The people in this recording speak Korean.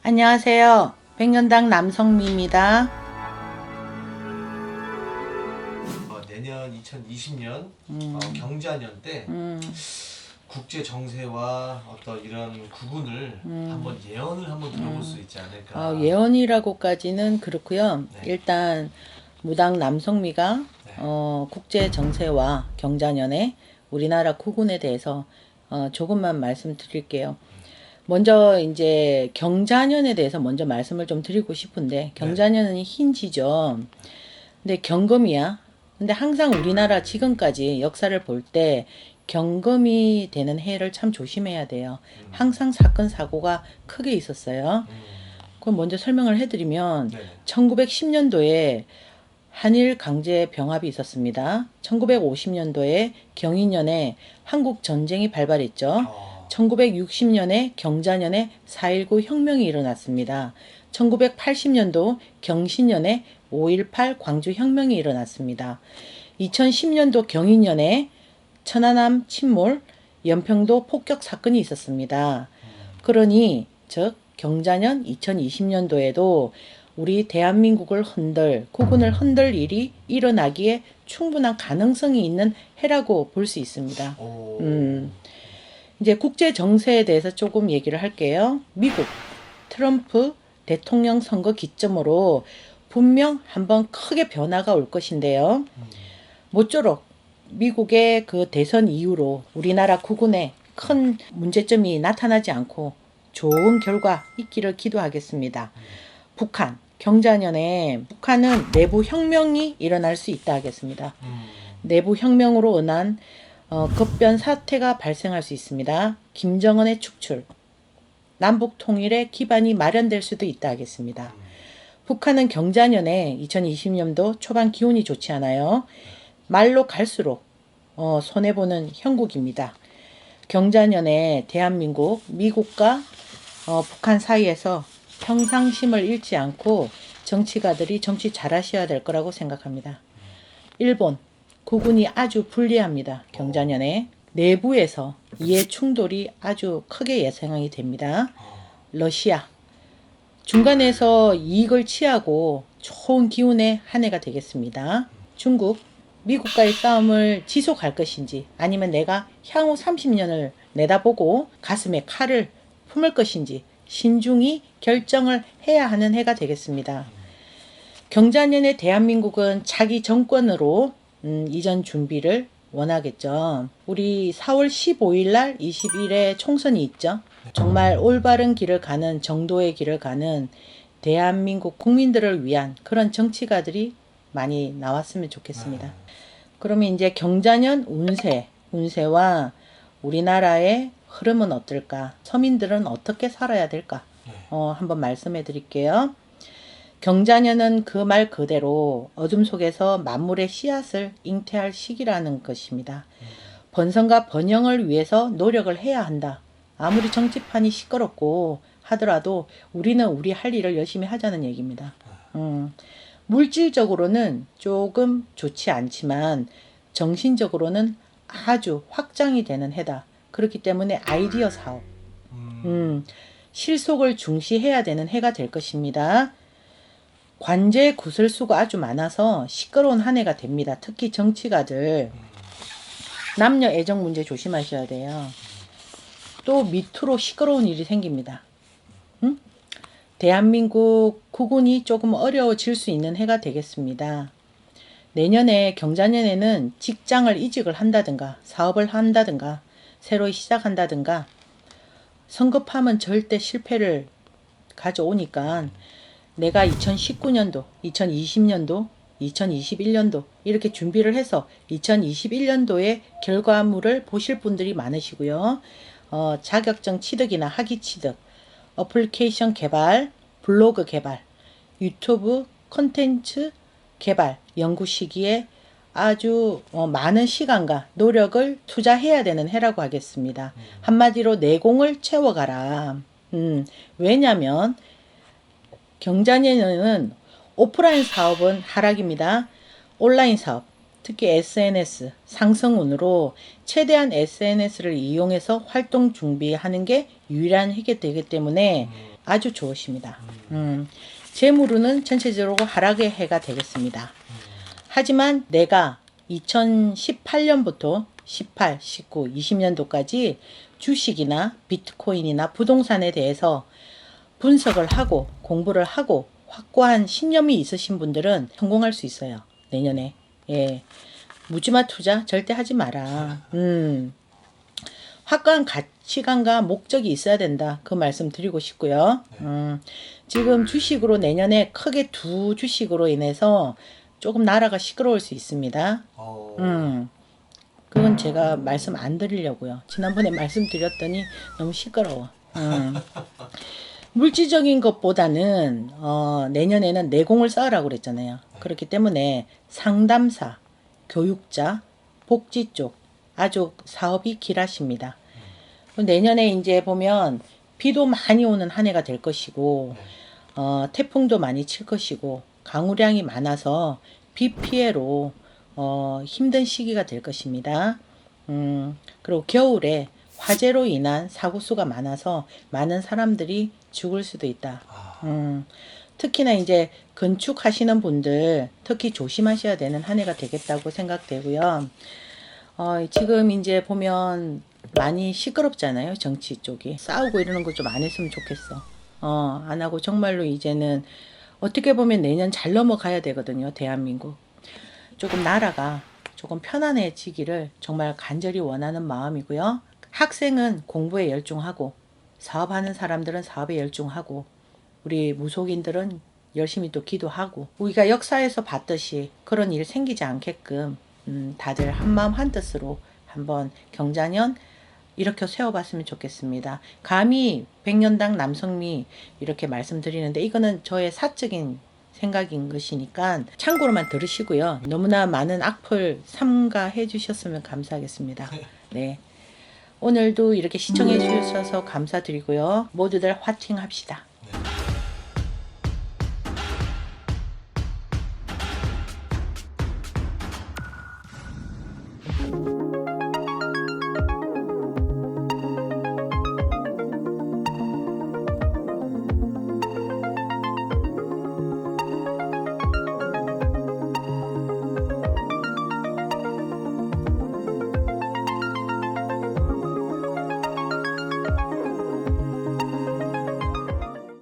안녕하세요. 백년당 남성미입니다. 내년 2020년 경자년 때 국제 정세와 어떤 이런 구분을 한번 예언을 한번 들어볼 수 있지 않을까. 예언이라고까지는 그렇고요. 네. 일단 무당 남성미가 네. 국제 정세와 경자년에 우리나라 구군에 대해서 조금만 말씀드릴게요. 먼저 이제 경자년에 대해서 먼저 말씀을 좀 드리고 싶은데, 경자년은 흰지죠. 근데 경금이야. 근데 항상 우리나라 지금까지 역사를 볼 때 경금이 되는 해를 참 조심해야 돼요. 항상 사건 사고가 크게 있었어요. 그럼 먼저 설명을 해드리면 네네. 1910년도에 한일 강제 병합이 있었습니다. 1950년도에 경인년에 한국 전쟁이 발발했죠. 1960년에 경자년에 4.19 혁명이 일어났습니다. 1980년도 경신년에 5.18 광주 혁명이 일어났습니다. 2010년도 경인년에 천안함 침몰, 연평도 폭격 사건이 있었습니다. 그러니 즉 경자년 2020년도에도 우리 대한민국을 구군을 흔들 일이 일어나기에 충분한 가능성이 있는 해라고 볼 수 있습니다. 이제 국제 정세에 대해서 조금 얘기를 할게요. 미국 트럼프 대통령 선거 기점으로 분명 한번 크게 변화가 올 것인데요. 모쪼록 미국의 그 대선 이후로 우리나라 구군에 큰 문제점이 나타나지 않고 좋은 결과 있기를 기도하겠습니다. 북한 경자년에 북한은 내부 혁명이 일어날 수 있다 하겠습니다. 내부 혁명으로 인한 급변 사태가 발생할 수 있습니다. 김정은의 축출, 남북 통일의 기반이 마련될 수도 있다 하겠습니다. 북한은 경자년에 2020년도 초반 기온이 좋지 않아요. 말로 갈수록 손해보는 형국입니다. 경자년에 대한민국, 미국과 북한 사이에서 평상심을 잃지 않고 정치가들이 정치 잘하셔야 될 거라고 생각합니다. 일본, 구군이 아주 불리합니다. 경자년에 내부에서 이해 충돌이 아주 크게 예상이 됩니다. 러시아, 중간에서 이익을 취하고 좋은 기운의 한 해가 되겠습니다. 중국, 미국과의 싸움을 지속할 것인지 아니면 내가 향후 30년을 내다보고 가슴에 칼을 품을 것인지 신중히 결정을 해야 하는 해가 되겠습니다. 경자년의 대한민국은 차기 정권으로 이전 준비를 원하겠죠. 우리 4월 15일 날 20일에 총선이 있죠. 정말 올바른 길을 가는, 정도의 길을 가는 대한민국 국민들을 위한 그런 정치가들이 많이 나왔으면 좋겠습니다. 그러면 이제 경자년 운세와 우리나라의 흐름은 어떨까? 서민들은 어떻게 살아야 될까? 한번 말씀해 드릴게요. 경자년은 그 말 그대로 어둠 속에서 만물의 씨앗을 잉태할 시기라는 것입니다. 번성과 번영을 위해서 노력을 해야 한다. 아무리 정치판이 시끄럽고 하더라도 우리는 우리 할 일을 열심히 하자는 얘기입니다. 물질적으로는 조금 좋지 않지만 정신적으로는 아주 확장이 되는 해다. 그렇기 때문에 아이디어 사업, 실속을 중시해야 되는 해가 될 것입니다. 관제 구설수가 아주 많아서 시끄러운 한 해가 됩니다. 특히 정치가들 남녀 애정 문제 조심하셔야 돼요. 또 밑으로 시끄러운 일이 생깁니다. 대한민국 구군이 조금 어려워질 수 있는 해가 되겠습니다. 내년에 경자년에는 직장을 이직을 한다든가 사업을 한다든가 새로 시작한다든가 성급하면 절대 실패를 가져오니까 내가 2019년도, 2020년도, 2021년도 이렇게 준비를 해서 2021년도에 결과물을 보실 분들이 많으시고요. 자격증 취득이나 학위 취득, 어플리케이션 개발, 블로그 개발, 유튜브 콘텐츠 개발, 연구 시기에 아주 많은 시간과 노력을 투자해야 되는 해라고 하겠습니다. 한마디로 내공을 채워가라. 왜냐면 경자년에는 오프라인 사업은 하락입니다. 온라인 사업, 특히 SNS 상승운으로 최대한 SNS를 이용해서 활동 준비하는 게 유일한 해가 되기 때문에 아주 좋으십니다. 재물운은 전체적으로 하락의 해가 되겠습니다. 하지만 내가 2018년부터 18, 19, 20년도까지 주식이나 비트코인이나 부동산에 대해서 분석을 하고 공부를 하고 확고한 신념이 있으신 분들은 성공할 수 있어요. 내년에. 예. 무지마 투자 절대 하지 마라. 확고한 가치관과 목적이 있어야 된다. 그 말씀 드리고 싶고요. 지금 주식으로 내년에 크게 두 주식으로 인해서 조금 나라가 시끄러울 수 있습니다. 그건 제가 말씀 안 드리려고요. 지난번에 말씀드렸더니 너무 시끄러워. 물질적인 것보다는 내년에는 내공을 쌓으라고 그랬잖아요. 그렇기 때문에 상담사, 교육자, 복지 쪽 아주 사업이 길하십니다. 내년에 이제 보면 비도 많이 오는 한 해가 될 것이고 태풍도 많이 칠 것이고 강우량이 많아서 비 피해로 힘든 시기가 될 것입니다. 그리고 겨울에 화재로 인한 사고수가 많아서 많은 사람들이 죽을 수도 있다. 특히나 이제 건축하시는 분들 특히 조심하셔야 되는 한 해가 되겠다고 생각되고요. 지금 이제 보면 많이 시끄럽잖아요. 정치 쪽이. 싸우고 이러는 거 좀 안 했으면 좋겠어. 안 하고 정말로 이제는 어떻게 보면 내년 잘 넘어가야 되거든요. 대한민국. 조금 나라가 조금 편안해지기를 정말 간절히 원하는 마음이고요. 학생은 공부에 열중하고 사업하는 사람들은 사업에 열중하고 우리 무속인들은 열심히 또 기도하고 우리가 역사에서 봤듯이 그런 일 생기지 않게끔 다들 한마음 한뜻으로 한번 경자년 이렇게 세워봤으면 좋겠습니다. 감히 백년당 남성미 이렇게 말씀드리는데 이거는 저의 사적인 생각인 것이니까 참고로만 들으시고요. 너무나 많은 악플 삼가해 주셨으면 감사하겠습니다. 네. 오늘도 이렇게 시청해 주셔서 감사드리고요. 모두들 화이팅 합시다.